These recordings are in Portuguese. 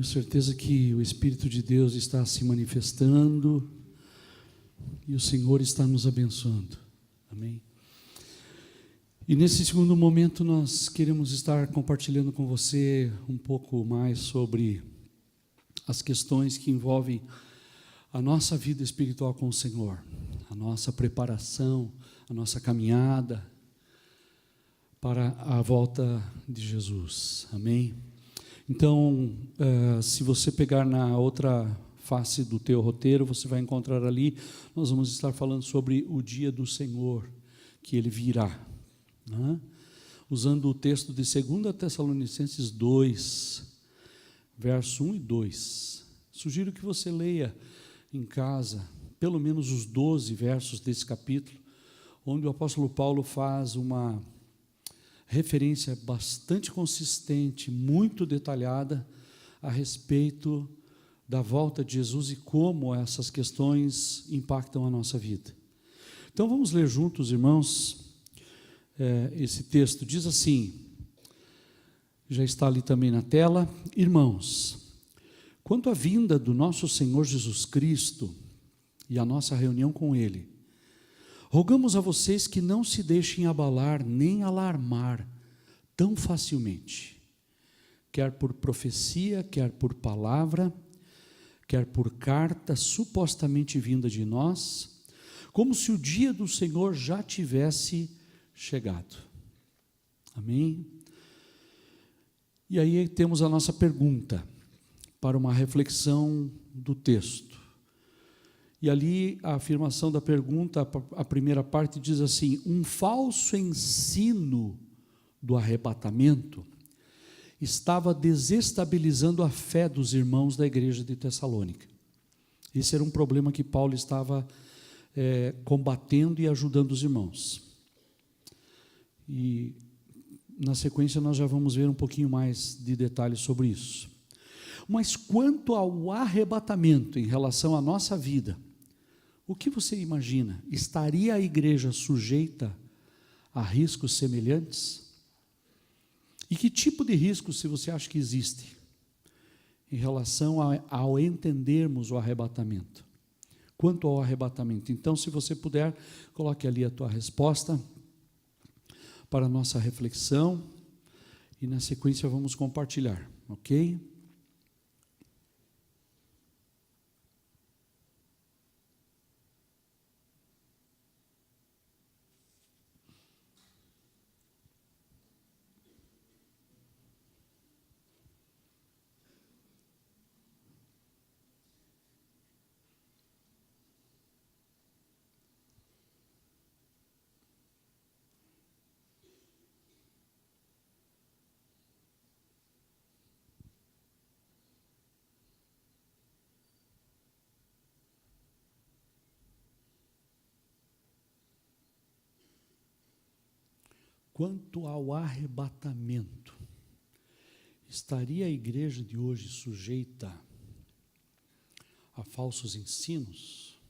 certeza que o Espírito de Deus está se manifestando e o Senhor está nos abençoando. Amém? E nesse segundo momento nós queremos estar compartilhando com você um pouco mais sobre as questões que envolvem a nossa vida espiritual com o Senhor, a nossa preparação, a nossa caminhada para a volta de Jesus. Amém? Então, se você pegar na outra face do teu roteiro, você vai encontrar ali, nós vamos estar falando sobre o dia do Senhor, que Ele virá, né? Usando o texto de 2 Tessalonicenses 2, verso 1 e 2. Sugiro que você leia em casa, pelo menos os 12 versos desse capítulo, onde o apóstolo Paulo faz uma referência bastante consistente, muito detalhada, a respeito da volta de Jesus e como essas questões impactam a nossa vida. Então vamos ler juntos, irmãos, esse texto. Diz assim, já está ali também na tela: Irmãos, quanto à vinda do nosso Senhor Jesus Cristo e a nossa reunião com Ele, rogamos a vocês que não se deixem abalar nem alarmar tão facilmente, quer por profecia, quer por palavra, quer por carta supostamente vinda de nós, como se o dia do Senhor já tivesse chegado. Amém? E aí temos a nossa pergunta para uma reflexão do texto. E ali a afirmação da pergunta, a primeira parte diz assim: um falso ensino do arrebatamento estava desestabilizando a fé dos irmãos da igreja de Tessalônica. Esse era um problema que Paulo estava combatendo e ajudando os irmãos. E na sequência nós já vamos ver um pouquinho mais de detalhes sobre isso. Mas quanto ao arrebatamento em relação à nossa vida, o que você imagina? Estaria a igreja sujeita a riscos semelhantes? E que tipo de risco, se você acha que existe, em relação ao entendermos o arrebatamento? Quanto ao arrebatamento? Então, se você puder, coloque ali a tua resposta para a nossa reflexão, e na sequência vamos compartilhar, ok? Quanto ao arrebatamento, estaria a igreja de hoje sujeita a falsos ensinos?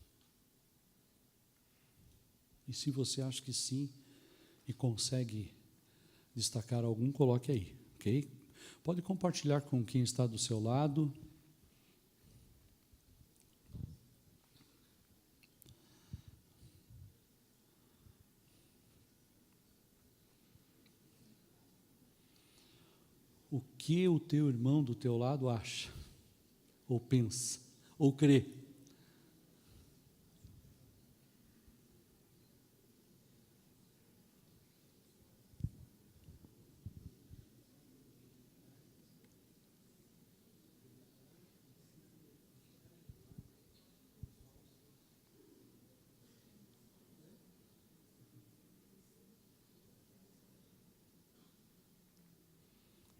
E se você acha que sim, e consegue destacar algum, coloque aí, ok? Pode compartilhar com quem está do seu lado. O que o teu irmão do teu lado acha, ou pensa, ou crê?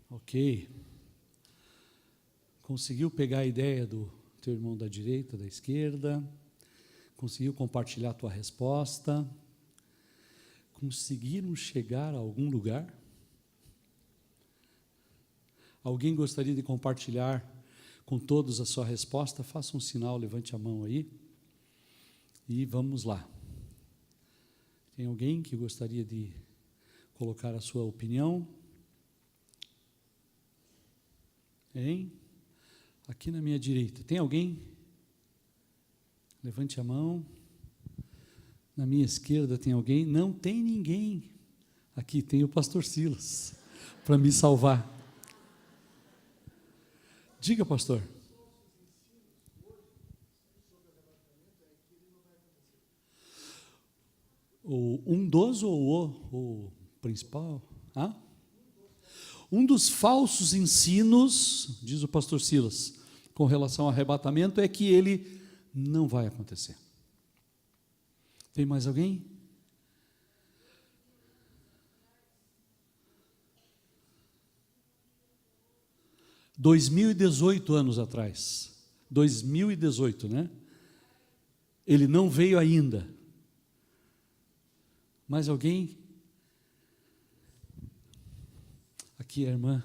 Ok. Conseguiu pegar a ideia do teu irmão da direita, da esquerda? Conseguiu compartilhar a tua resposta? Conseguiram chegar a algum lugar? Alguém gostaria de compartilhar com todos a sua resposta? Faça um sinal, levante a mão aí. E vamos lá. Tem alguém que gostaria de colocar a sua opinião? Hein? Aqui na minha direita, tem alguém? Levante a mão. Na minha esquerda tem alguém? Não tem ninguém. Aqui tem o pastor Silas, para me salvar. Diga, pastor. Um dos ou o principal? Ah? Um dos falsos ensinos, diz o pastor Silas, com relação ao arrebatamento, é que ele não vai acontecer. Tem mais alguém? – 2018 anos atrás, 2018, né? Ele não veio ainda. Mais alguém? Aqui a irmã.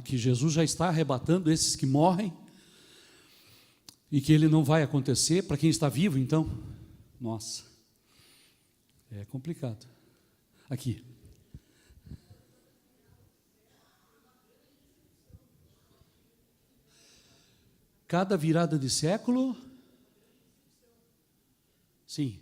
Que Jesus já está arrebatando esses que morrem e que ele não vai acontecer para quem está vivo, então. Nossa, é complicado. Aqui. Cada virada de século, sim.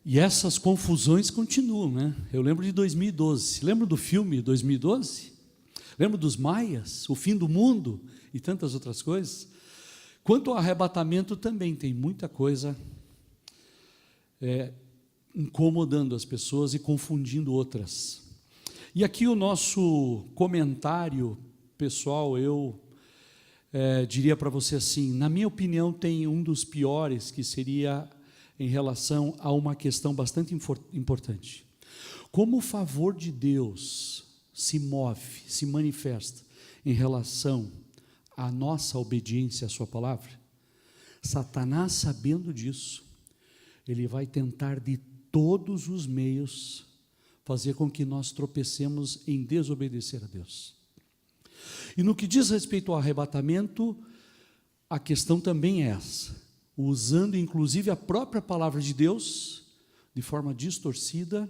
E essas confusões continuam, né? Eu lembro de 2012. Lembra do filme 2012? Lembra dos maias, o fim do mundo e tantas outras coisas? Quanto ao arrebatamento, também tem muita coisa incomodando as pessoas e confundindo outras. E aqui o nosso comentário pessoal, eu diria para você assim, na minha opinião, tem um dos piores, que seria em relação a uma questão bastante importante. Como o favor de Deus se move, se manifesta em relação à nossa obediência à sua palavra, Satanás, sabendo disso, ele vai tentar de todos os meios fazer com que nós tropecemos em desobedecer a Deus. E no que diz respeito ao arrebatamento, a questão também é essa, usando inclusive a própria palavra de Deus de forma distorcida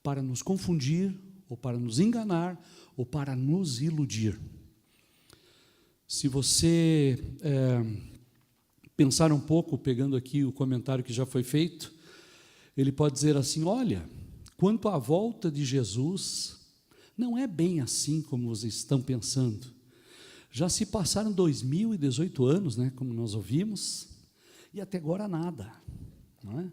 para nos confundir, ou para nos enganar, ou para nos iludir. Se você pensar um pouco, pegando aqui o comentário que já foi feito, ele pode dizer assim, olha, quanto à volta de Jesus, não é bem assim como vocês estão pensando. Já se passaram 2018 anos, né, como nós ouvimos, e até agora nada. Não é?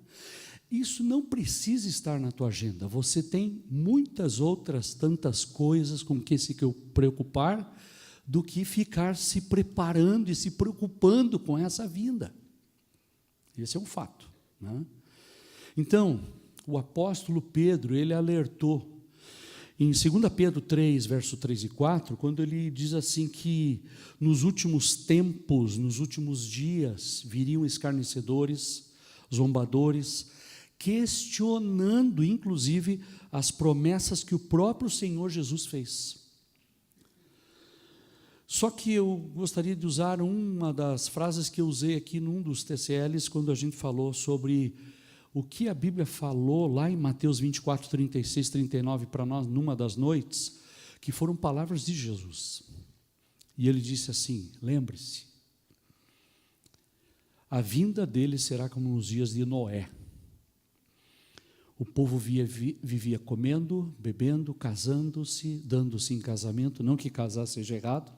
Isso não precisa estar na tua agenda. Você tem muitas outras tantas coisas com que se preocupar do que ficar se preparando e se preocupando com essa vinda. Esse é um fato. Né? Então, o apóstolo Pedro, ele alertou em 2 Pedro 3, verso 3 e 4, quando ele diz assim que nos últimos tempos, nos últimos dias, viriam escarnecedores, zombadores, questionando, inclusive, as promessas que o próprio Senhor Jesus fez. Só que eu gostaria de usar uma das frases que eu usei aqui num dos TCLs, quando a gente falou sobre o que a Bíblia falou lá em Mateus 24, 36, 39 para nós, numa das noites, que foram palavras de Jesus. E ele disse assim, lembre-se, a vinda dele será como nos dias de Noé. O povo vivia comendo, bebendo, casando-se, dando-se em casamento, não que casar seja errado,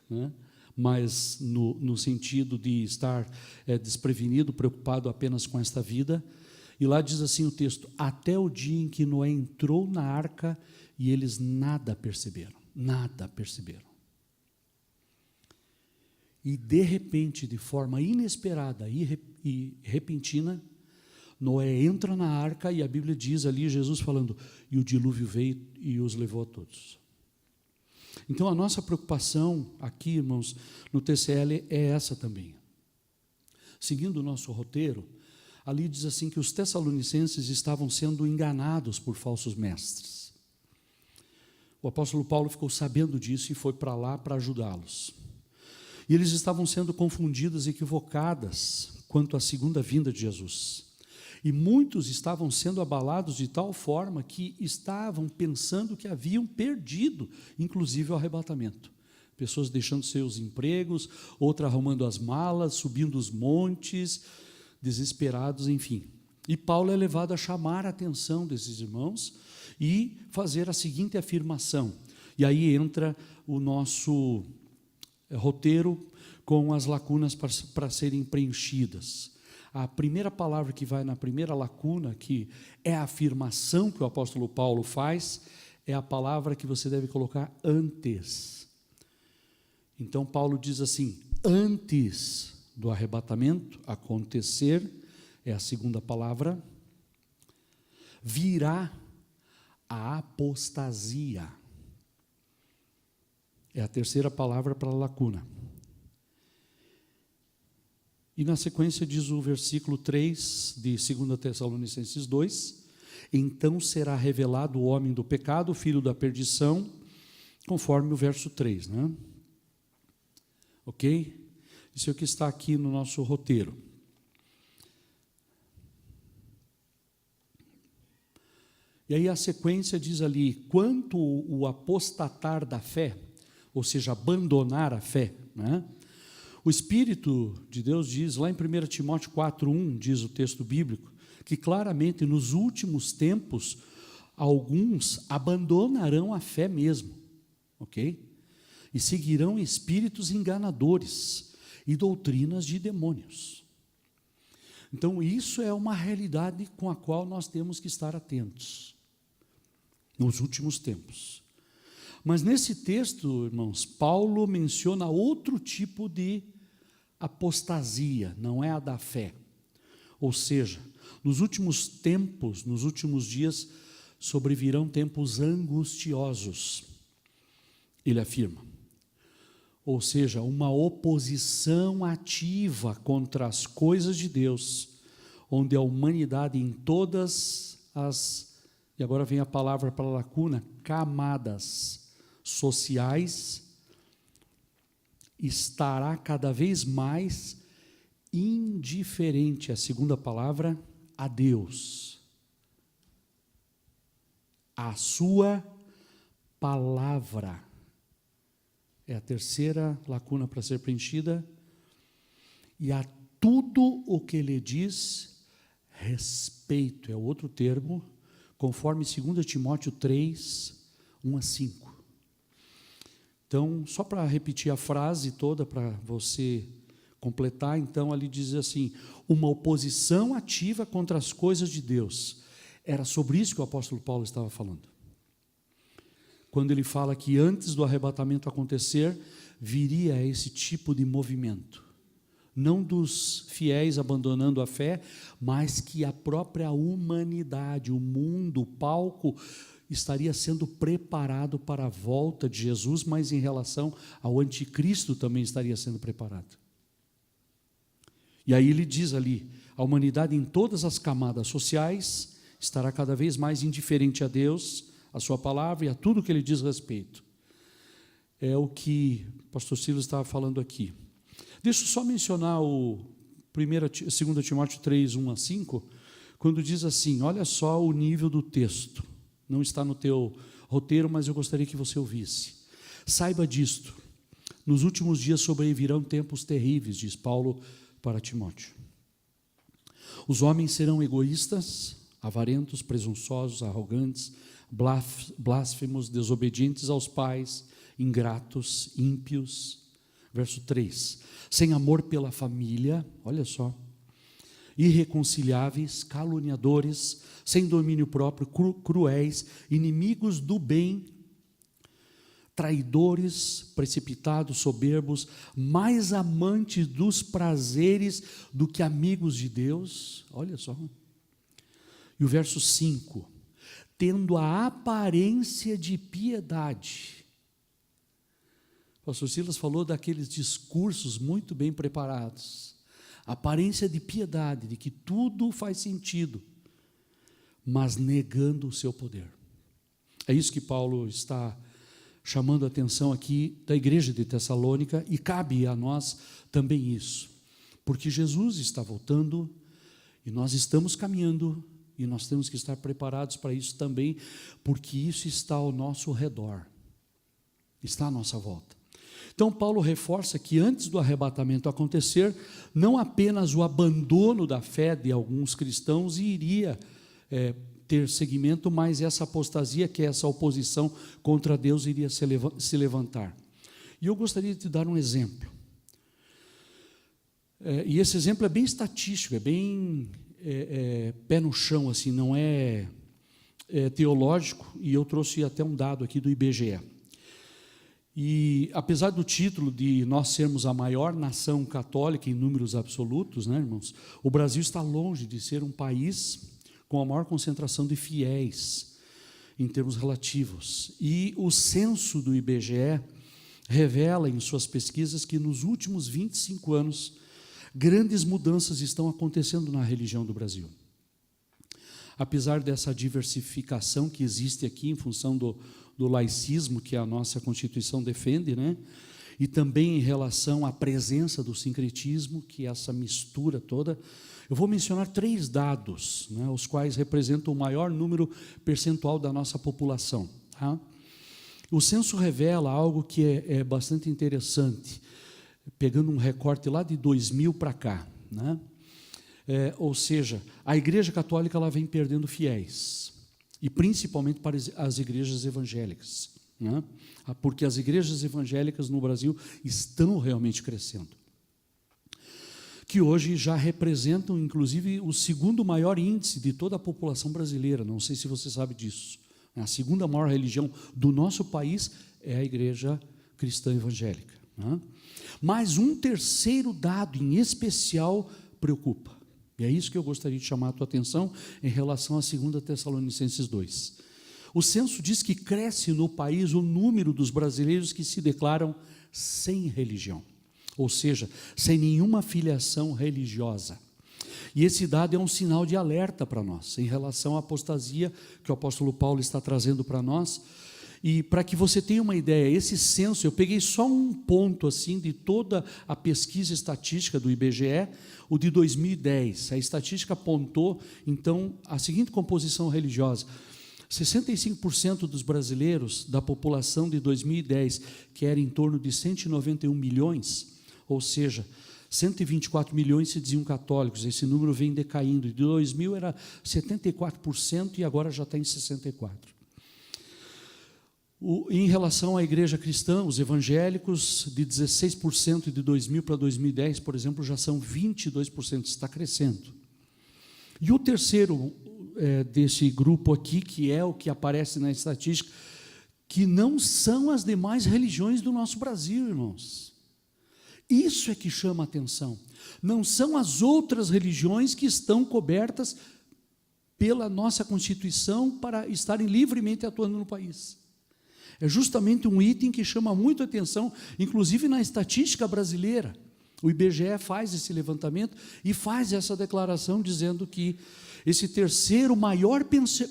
né? Mas no sentido de estar desprevenido, preocupado apenas com esta vida. E lá diz assim o texto, até o dia em que Noé entrou na arca e eles nada perceberam. E de repente, de forma inesperada e repentina, Noé entra na arca e a Bíblia diz ali, Jesus falando, e o dilúvio veio e os levou a todos. Então a nossa preocupação aqui, irmãos, no TCL é essa também. Seguindo o nosso roteiro, ali diz assim que os tessalonicenses estavam sendo enganados por falsos mestres. O apóstolo Paulo ficou sabendo disso e foi para lá para ajudá-los. E eles estavam sendo confundidos, equivocadas quanto à segunda vinda de Jesus. E muitos estavam sendo abalados de tal forma que estavam pensando que haviam perdido, inclusive, o arrebatamento. Pessoas deixando seus empregos, outras arrumando as malas, subindo os montes, desesperados, enfim. E Paulo é levado a chamar a atenção desses irmãos e fazer a seguinte afirmação. E aí entra o nosso roteiro com as lacunas para serem preenchidas. A primeira palavra que vai na primeira lacuna, que é a afirmação que o apóstolo Paulo faz, é a palavra que você deve colocar antes. Então Paulo diz assim: antes do arrebatamento acontecer, é a segunda palavra, virá a apostasia. É a terceira palavra para a lacuna. E na sequência diz o versículo 3 de 2 Tessalonicenses 2, então será revelado o homem do pecado, o filho da perdição, conforme o verso 3, né? Ok? Isso é o que está aqui no nosso roteiro. E aí a sequência diz ali, quanto o apostatar da fé, ou seja, abandonar a fé, né? O Espírito de Deus diz, lá em 1 Timóteo 4:1, diz o texto bíblico, que claramente nos últimos tempos, alguns abandonarão a fé mesmo, ok? E seguirão espíritos enganadores e doutrinas de demônios. Então isso é uma realidade com a qual nós temos que estar atentos, nos últimos tempos. Mas nesse texto, irmãos, Paulo menciona outro tipo de apostasia, não é a da fé. Ou seja, nos últimos tempos, nos últimos dias, sobrevirão tempos angustiosos, ele afirma. Ou seja, uma oposição ativa contra as coisas de Deus, onde a humanidade em todas as, e agora vem a palavra para a lacuna, camadas sociais, estará cada vez mais indiferente, a segunda palavra, a Deus, a sua palavra, é a terceira lacuna para ser preenchida, e a tudo o que ele diz respeito, é o outro termo, conforme 2 Timóteo 3, 1-5. Então, só para repetir a frase toda, para você completar, então, ali diz assim, uma oposição ativa contra as coisas de Deus. Era sobre isso que o apóstolo Paulo estava falando. Quando ele fala que antes do arrebatamento acontecer, viria esse tipo de movimento. Não dos fiéis abandonando a fé, mas que a própria humanidade, o mundo, o palco, estaria sendo preparado para a volta de Jesus, mas em relação ao anticristo também estaria sendo preparado. E aí ele diz ali, a humanidade em todas as camadas sociais estará cada vez mais indiferente a Deus, a sua palavra e a tudo que ele diz respeito. É o que o pastor Silas estava falando aqui. Deixa eu só mencionar o 2 Timóteo 3, 1-5, quando diz assim, olha só o nível do texto. Não está no teu roteiro, mas eu gostaria que você ouvisse. Saiba disto, nos últimos dias sobrevirão tempos terríveis, diz Paulo para Timóteo. Os homens serão egoístas, avarentos, presunçosos, arrogantes, blasfemos, desobedientes aos pais, ingratos, ímpios. Verso 3, sem amor pela família, olha só, irreconciliáveis, caluniadores, sem domínio próprio, cruéis, inimigos do bem, traidores, precipitados, soberbos, mais amantes dos prazeres do que amigos de Deus. Olha só. E o verso 5, tendo a aparência de piedade. O pastor Silas falou daqueles discursos muito bem preparados. aparência de piedade, de que tudo faz sentido, mas negando o seu poder. É isso que Paulo está chamando a atenção aqui da igreja de Tessalônica, e cabe a nós também isso, porque Jesus está voltando, e nós estamos caminhando, e nós temos que estar preparados para isso também, porque isso está ao nosso redor, está à nossa volta. Então Paulo reforça que antes do arrebatamento acontecer, não apenas o abandono da fé de alguns cristãos iria ter seguimento, mas essa apostasia, que é essa oposição contra Deus, iria se levantar. E eu gostaria de te dar um exemplo. E esse exemplo é bem estatístico, é bem pé no chão, assim, não é teológico, e eu trouxe até um dado aqui do IBGE. E apesar do título de nós sermos a maior nação católica em números absolutos, né, irmãos, o Brasil está longe de ser um país com a maior concentração de fiéis em termos relativos. E o censo do IBGE revela em suas pesquisas que nos últimos 25 anos, grandes mudanças estão acontecendo na religião do Brasil. Apesar dessa diversificação que existe aqui em função do laicismo que a nossa Constituição defende, né? E também em relação à presença do sincretismo, que é essa mistura toda, eu vou mencionar 3 dados, né, os quais representam o maior número percentual da nossa população. Tá? O censo revela algo que é bastante interessante, pegando um recorte lá de 2000 para cá, né? Ou seja, a Igreja Católica ela vem perdendo fiéis, e principalmente para as igrejas evangélicas, né? Porque as igrejas evangélicas no Brasil estão realmente crescendo, que hoje já representam, inclusive, o segundo maior índice de toda a população brasileira. Não sei se você sabe disso. A segunda maior religião do nosso país é a igreja cristã evangélica, né? Mas um terceiro dado em especial preocupa, e é isso que eu gostaria de chamar a tua atenção em relação a 2 Tessalonicenses 2. O censo diz que cresce no país o número dos brasileiros que se declaram sem religião, ou seja, sem nenhuma filiação religiosa. E esse dado é um sinal de alerta para nós, em relação à apostasia que o apóstolo Paulo está trazendo para nós. E para que você tenha uma ideia, esse censo, eu peguei só um ponto assim de toda a pesquisa estatística do IBGE, o de 2010. A estatística apontou, então, a seguinte composição religiosa: 65% dos brasileiros da população de 2010, que era em torno de 191 milhões, ou seja, 124 milhões se diziam católicos. Esse número vem decaindo. De 2000 era 74% e agora já está em 64%. Em relação à igreja cristã, os evangélicos, de 16% de 2000 para 2010, por exemplo, já são 22%, está crescendo. E o terceiro desse grupo aqui, que é o que aparece na estatística, que não são as demais religiões do nosso Brasil, irmãos. Isso é que chama a atenção. Não são as outras religiões que estão cobertas pela nossa Constituição para estarem livremente atuando no país. É justamente um item que chama muito a atenção, inclusive na estatística brasileira. O IBGE faz esse levantamento e faz essa declaração dizendo que esse terceiro maior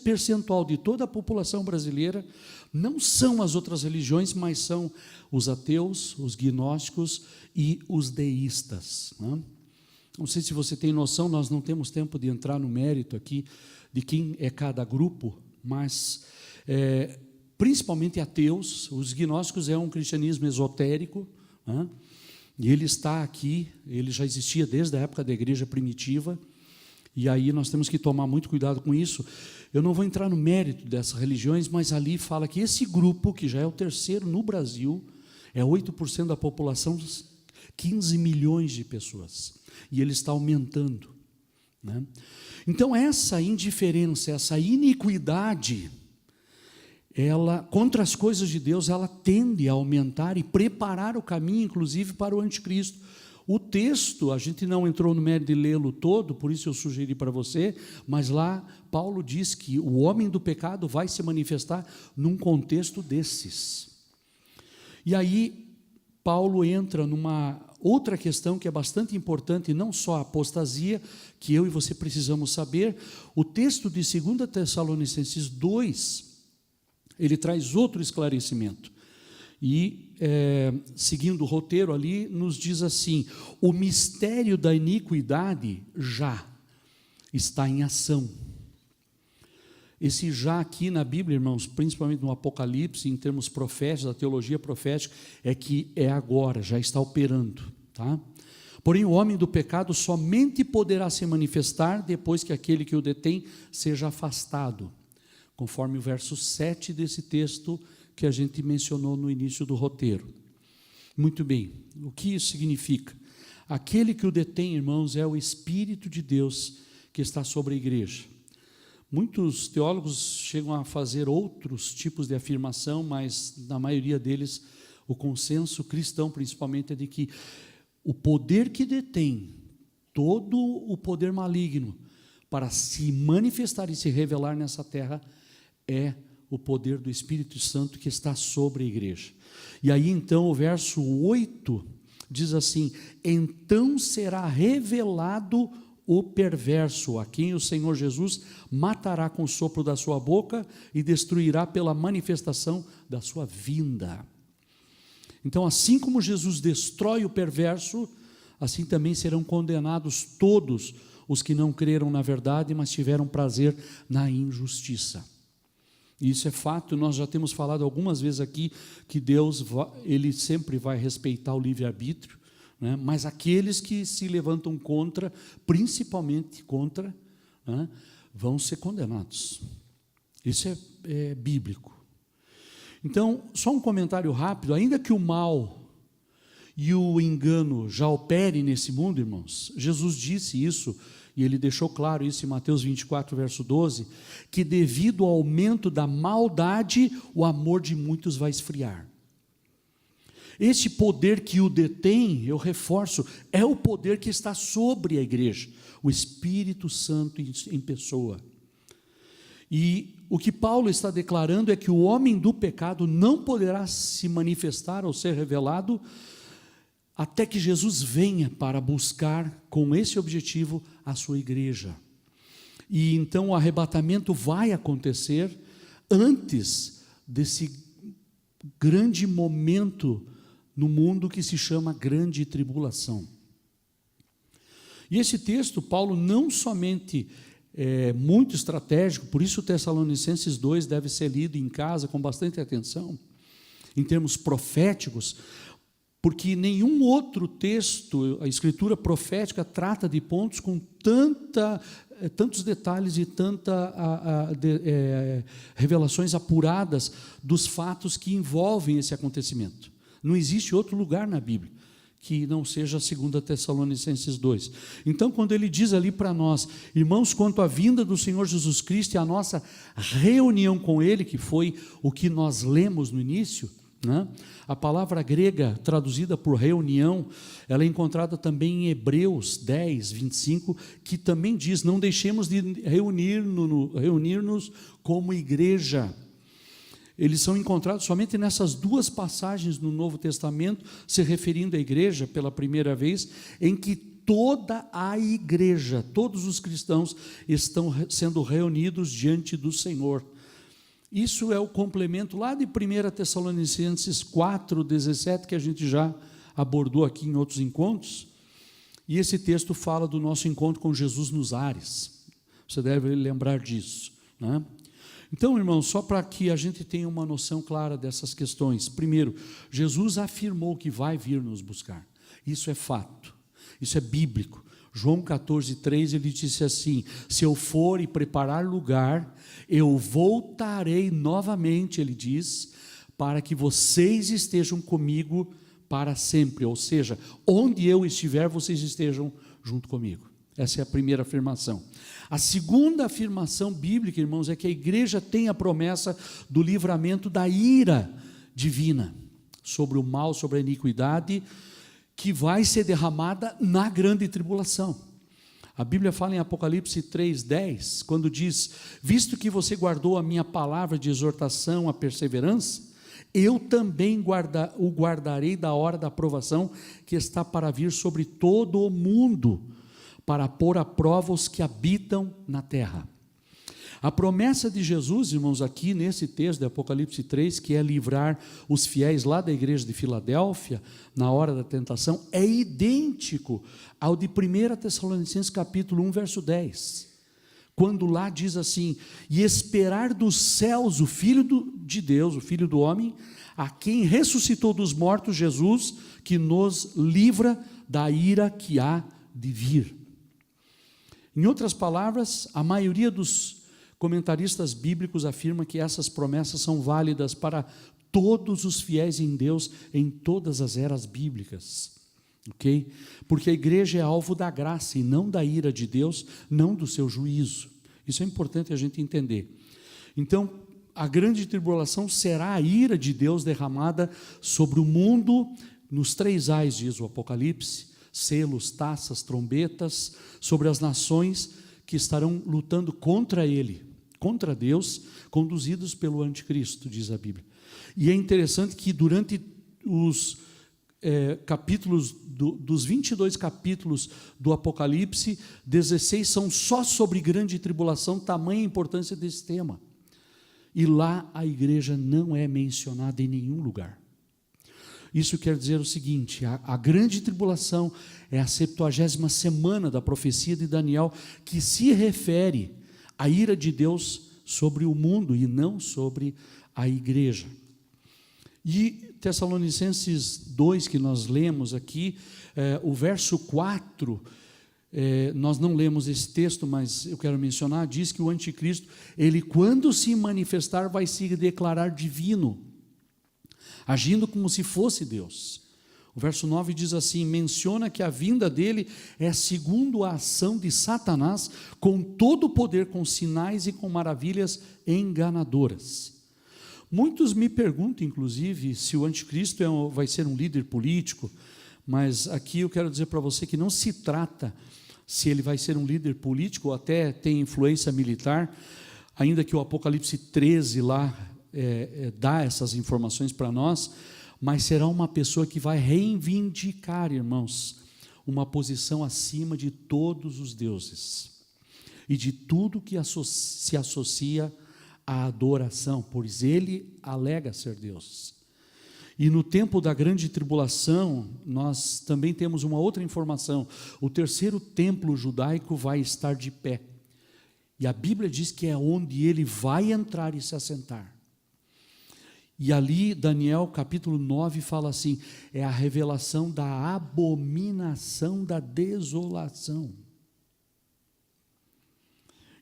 percentual de toda a população brasileira não são as outras religiões, mas são os ateus, os gnósticos e os deístas, né? Não sei se você tem noção, nós não temos tempo de entrar no mérito aqui de quem é cada grupo, mas principalmente ateus. Os gnósticos é um cristianismo esotérico, né? E ele está aqui, ele já existia desde a época da igreja primitiva, e aí nós temos que tomar muito cuidado com isso. Eu não vou entrar no mérito dessas religiões, mas ali fala que esse grupo, que já é o terceiro no Brasil, é 8% da população, 15 milhões de pessoas, e ele está aumentando, né? Então essa indiferença, essa iniquidade, ela, contra as coisas de Deus, ela tende a aumentar e preparar o caminho, inclusive, para o anticristo. O texto, a gente não entrou no mérito de lê-lo todo, por isso eu sugeri para você, mas lá Paulo diz que o homem do pecado vai se manifestar num contexto desses. E aí Paulo entra numa outra questão que é bastante importante, não só a apostasia, que eu e você precisamos saber, o texto de 2 Tessalonicenses 2, ele traz outro esclarecimento. E, seguindo o roteiro ali, nos diz assim: o mistério da iniquidade já está em ação. Esse já aqui na Bíblia, irmãos, principalmente no Apocalipse, em termos proféticos, da teologia profética, é que é agora, já está operando, tá? Porém, o homem do pecado somente poderá se manifestar depois que aquele que o detém seja afastado, conforme o verso 7 desse texto que a gente mencionou no início do roteiro. Muito bem, o que isso significa? Aquele que o detém, irmãos, é o Espírito de Deus que está sobre a igreja. Muitos teólogos chegam a fazer outros tipos de afirmação, mas na maioria deles, o consenso cristão principalmente é de que o poder que detém todo o poder maligno para se manifestar e se revelar nessa terra é o poder do Espírito Santo que está sobre a igreja. E aí então o verso 8 diz assim: então será revelado o perverso, a quem o Senhor Jesus matará com o sopro da sua boca e destruirá pela manifestação da sua vinda. Então, assim como Jesus destrói o perverso, assim também serão condenados todos os que não creram na verdade, mas tiveram prazer na injustiça. Isso é fato, nós já temos falado algumas vezes aqui que Deus, Ele sempre vai respeitar o livre-arbítrio, né? Mas aqueles que se levantam contra, principalmente contra, né, vão ser condenados. Isso é bíblico. Então, só um comentário rápido: ainda que o mal e o engano já operem nesse mundo, irmãos, Jesus disse isso, e ele deixou claro isso em Mateus 24, verso 12, que devido ao aumento da maldade, o amor de muitos vai esfriar. Este poder que o detém, eu reforço, é o poder que está sobre a igreja, o Espírito Santo em pessoa. E o que Paulo está declarando é que o homem do pecado não poderá se manifestar ou ser revelado até que Jesus venha para buscar, com esse objetivo, a sua igreja. E então o arrebatamento vai acontecer antes desse grande momento no mundo que se chama grande tribulação. E esse texto, Paulo não somente é muito estratégico, por isso Tessalonicenses 2 deve ser lido em casa com bastante atenção, em termos proféticos, porque nenhum outro texto, a escritura profética, trata de pontos com tantos detalhes e revelações apuradas dos fatos que envolvem esse acontecimento. Não existe outro lugar na Bíblia que não seja 2 Tessalonicenses 2. Então, quando ele diz ali para nós: irmãos, quanto à vinda do Senhor Jesus Cristo e a nossa reunião com Ele, que foi o que nós lemos no início, né? A palavra grega traduzida por reunião, ela é encontrada também em Hebreus 10, 25, que também diz: não deixemos de reunir-nos como igreja. Eles são encontrados somente nessas duas passagens no Novo Testamento, se referindo à igreja pela primeira vez, em que toda a igreja, todos os cristãos estão sendo reunidos diante do Senhor. Isso é o complemento lá de 1 Tessalonicenses 4,17, que a gente já abordou aqui em outros encontros, e esse texto fala do nosso encontro com Jesus nos ares. Você deve lembrar disso, né? Então, irmãos, só para que a gente tenha uma noção clara dessas questões. Primeiro, Jesus afirmou que vai vir nos buscar. Isso é fato, isso é bíblico. João 14,3, ele disse assim: se eu for e preparar lugar, eu voltarei novamente, ele diz, para que vocês estejam comigo para sempre. Ou seja, onde eu estiver, vocês estejam junto comigo. Essa é a primeira afirmação. A segunda afirmação bíblica, irmãos, é que a igreja tem a promessa do livramento da ira divina sobre o mal, sobre a iniquidade, que vai ser derramada na grande tribulação. A Bíblia fala em Apocalipse 3,10, quando diz: visto que você guardou a minha palavra de exortação, a perseverança, eu também o guardarei da hora da provação que está para vir sobre todo o mundo, para pôr à prova os que habitam na terra. A promessa de Jesus, irmãos, aqui nesse texto de Apocalipse 3, que é livrar os fiéis lá da igreja de Filadélfia, na hora da tentação, é idêntico ao de 1 Tessalonicenses capítulo 1, verso 10, quando lá diz assim: e esperar dos céus o Filho de Deus, o Filho do homem, a quem ressuscitou dos mortos, Jesus, que nos livra da ira que há de vir. Em outras palavras, a maioria dos comentaristas bíblicos afirma que essas promessas são válidas para todos os fiéis em Deus em todas as eras bíblicas, ok? Porque a igreja é alvo da graça e não da ira de Deus, não do seu juízo. Isso é importante a gente entender. Então, a grande tribulação será a ira de Deus derramada sobre o mundo nos 3 ais, diz o Apocalipse: selos, taças, trombetas, sobre as nações que estarão lutando contra ele, contra Deus, conduzidos pelo anticristo, diz a Bíblia. E é interessante que durante os capítulos, dos 22 capítulos do Apocalipse, 16 são só sobre grande tribulação, tamanha a importância desse tema. E lá a igreja não é mencionada em nenhum lugar. Isso quer dizer o seguinte: a grande tribulação é a 70ª semana da profecia de Daniel, que se refere à ira de Deus sobre o mundo e não sobre a igreja. E Tessalonicenses 2, que nós lemos aqui, o verso 4, nós não lemos esse texto, mas eu quero mencionar, diz que o anticristo, ele quando se manifestar, vai se declarar divino, agindo como se fosse Deus. O verso 9 diz assim, menciona que a vinda dele é segundo a ação de Satanás, com todo o poder, com sinais e com maravilhas enganadoras. Muitos me perguntam, inclusive, se o anticristo vai ser um líder político, mas aqui eu quero dizer para você que não se trata se ele vai ser um líder político ou até tem influência militar, ainda que o Apocalipse 13 lá dá essas informações para nós, mas será uma pessoa que vai reivindicar, irmãos, uma posição acima de todos os deuses e de tudo que se associa à adoração, pois ele alega ser Deus. E no tempo da grande tribulação, nós também temos uma outra informação: o terceiro templo judaico vai estar de pé, e a Bíblia diz que é onde ele vai entrar e se assentar. E ali, Daniel capítulo 9 fala assim, é a revelação da abominação da desolação.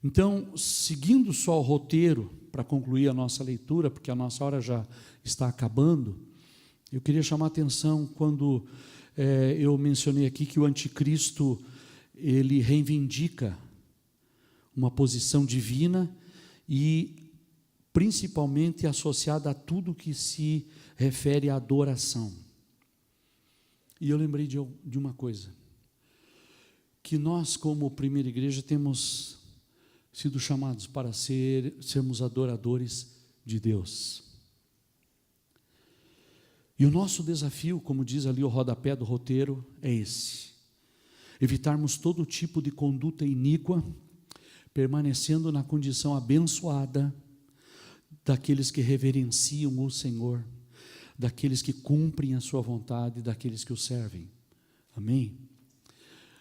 Então, seguindo só o roteiro, para concluir a nossa leitura, porque a nossa hora já está acabando, eu queria chamar a atenção quando eu mencionei aqui que o anticristo, ele reivindica uma posição divina e principalmente associada a tudo que se refere à adoração. E eu lembrei de uma coisa, que nós como primeira igreja temos sido chamados para sermos adoradores de Deus. E o nosso desafio, como diz ali o rodapé do roteiro, é esse: evitarmos todo tipo de conduta iníqua, permanecendo na condição abençoada daqueles que reverenciam o Senhor, daqueles que cumprem a sua vontade, daqueles que o servem. Amém?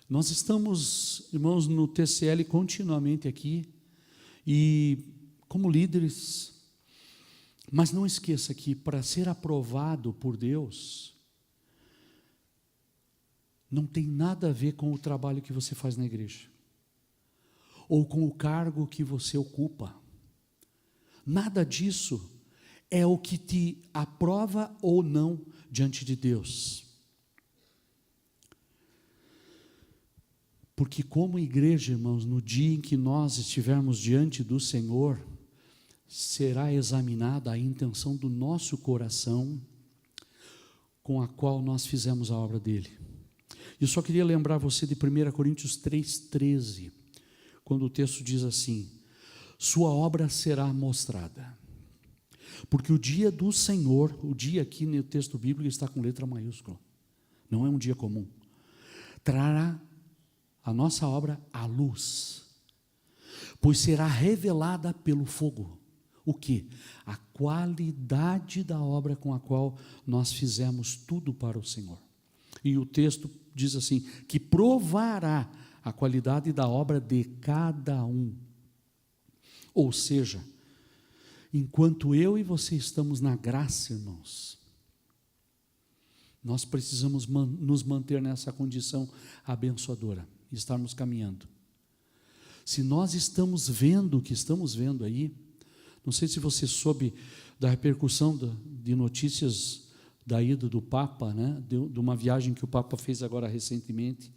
Nós estamos, irmãos, no TCL continuamente aqui, e como líderes, mas não esqueça que para ser aprovado por Deus, não tem nada a ver com o trabalho que você faz na igreja, ou com o cargo que você ocupa. Nada disso é o que te aprova ou não diante de Deus. Porque como igreja, irmãos, no dia em que nós estivermos diante do Senhor, será examinada a intenção do nosso coração com a qual nós fizemos a obra dele. Eu só queria lembrar você de 1 Coríntios 3,13, quando o texto diz assim, sua obra será mostrada, Porque o dia do Senhor, o dia aqui no texto bíblico está com letra maiúscula, não é um dia comum, trará a nossa obra à luz, pois será revelada pelo fogo. O que? A qualidade da obra com a qual nós fizemos tudo para o Senhor. E o texto diz assim, que provará a qualidade da obra de cada um. Ou seja, enquanto eu e você estamos na graça, irmãos, nós precisamos nos manter nessa condição abençoadora, estarmos caminhando. Se nós estamos vendo o que estamos vendo aí, não sei se você soube da repercussão de notícias da ida do Papa, né, de uma viagem que o Papa fez agora recentemente.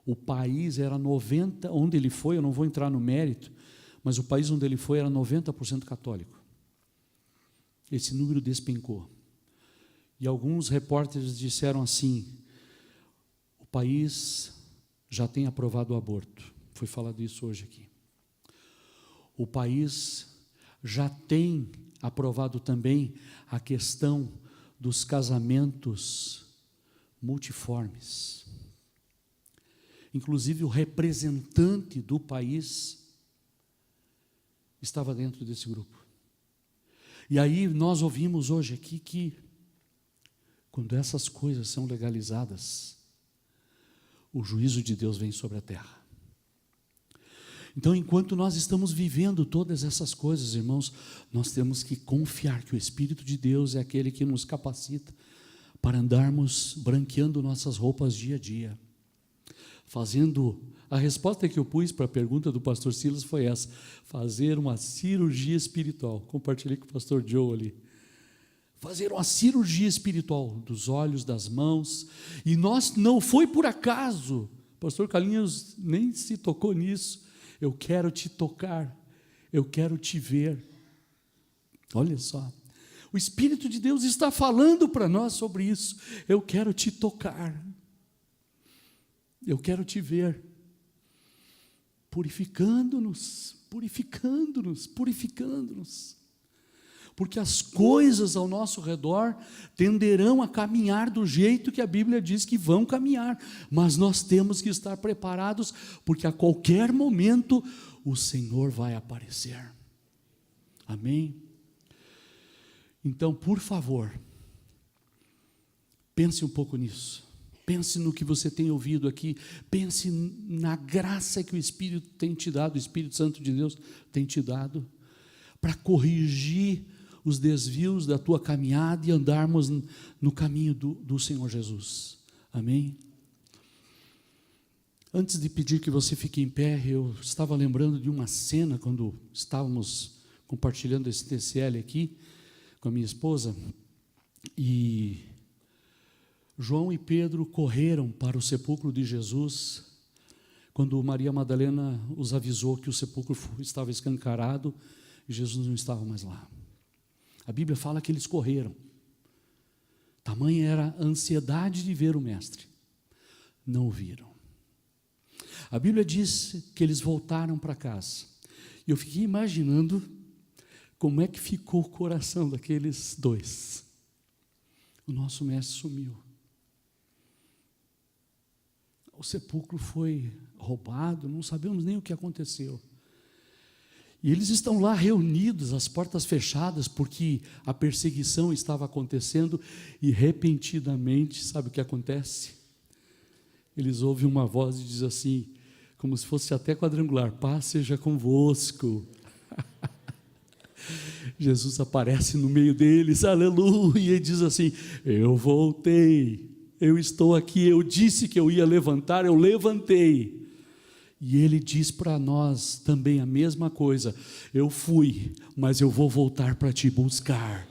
O país era 90%, onde ele foi, eu não vou entrar no mérito, mas o país onde ele foi era 90% católico. Esse número despencou. E alguns repórteres disseram assim, o país já tem aprovado o aborto. Foi falado isso hoje aqui. O país já tem aprovado também a questão dos casamentos multiformes. Inclusive o representante do país estava dentro desse grupo. E aí nós ouvimos hoje aqui que quando essas coisas são legalizadas, o juízo de Deus vem sobre a terra. Então, enquanto nós estamos vivendo todas essas coisas, irmãos, nós temos que confiar que o Espírito de Deus é aquele que nos capacita para andarmos branqueando nossas roupas dia a dia. A resposta que eu pus para a pergunta do pastor Silas foi essa, fazer uma cirurgia espiritual. Compartilhei com o pastor Joe ali. Fazer uma cirurgia espiritual dos olhos, das mãos, e nós não foi por acaso, o pastor Carlinhos nem se tocou nisso. Eu quero te tocar, eu quero te ver. Olha só, o Espírito de Deus está falando para nós sobre isso. Eu quero te tocar, eu quero te ver, purificando-nos, purificando-nos, purificando-nos. Porque as coisas ao nosso redor tenderão a caminhar do jeito que a Bíblia diz que vão caminhar, mas nós temos que estar preparados, porque a qualquer momento o Senhor vai aparecer. Amém? Então, por favor, pense um pouco nisso, pense no que você tem ouvido aqui, pense na graça que o Espírito tem te dado, o Espírito Santo de Deus tem te dado, para corrigir os desvios da tua caminhada e andarmos no caminho do Senhor Jesus. Amém? Antes de pedir que você fique em pé, eu estava lembrando de uma cena quando estávamos compartilhando esse TCL aqui com a minha esposa, e João e Pedro correram para o sepulcro de Jesus, quando Maria Madalena os avisou que o sepulcro estava escancarado e Jesus não estava mais lá. A Bíblia fala que eles correram. Tamanha era a ansiedade de ver o Mestre. Não o viram. A Bíblia diz que eles voltaram para casa. E eu fiquei imaginando como é que ficou o coração daqueles dois. O nosso Mestre sumiu. O sepulcro foi roubado, não sabemos nem o que aconteceu. E eles estão lá reunidos, as portas fechadas, porque a perseguição estava acontecendo, e repentinamente, sabe o que acontece? Eles ouvem uma voz e diz assim, como se fosse até quadrangular, paz seja convosco. Jesus aparece no meio deles, aleluia, e diz assim, eu voltei, eu estou aqui, eu disse que eu ia levantar, eu levantei. E ele diz para nós também a mesma coisa, eu fui, mas eu vou voltar para te buscar,